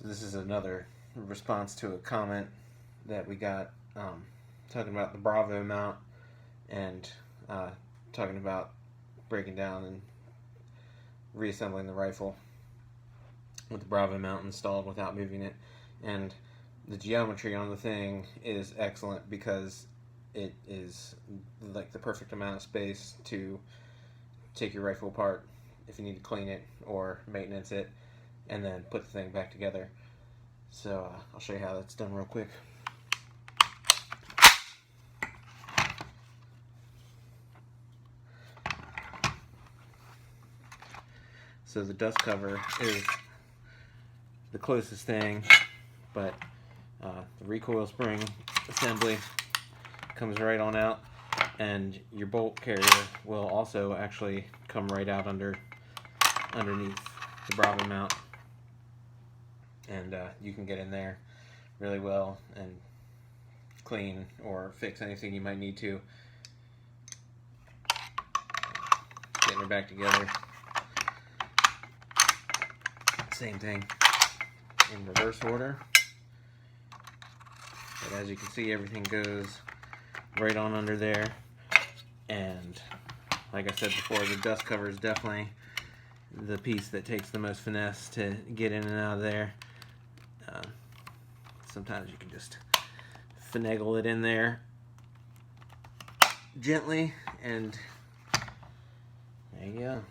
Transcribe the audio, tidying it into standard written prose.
So this is another response to a comment that we got talking about the Bravo Mount and talking about breaking down and reassembling the rifle with the Bravo Mount installed without moving it. And the geometry on the thing is excellent because it is like the perfect amount of space to take your rifle apart if you need to clean it or maintenance it, and then put the thing back together. So I'll show you how that's done real quick. So the dust cover is the closest thing, but the recoil spring assembly comes right on out, and your bolt carrier will also actually come right out underneath the Bravo mount, and you can get in there really well and clean or fix anything you might need to. Getting it back together, same thing in reverse order, but as you can see, everything goes right on under there. And like I said before, the dust cover is definitely the piece that takes the most finesse to get in and out of there. Sometimes you can just finagle it in there gently, and there you go.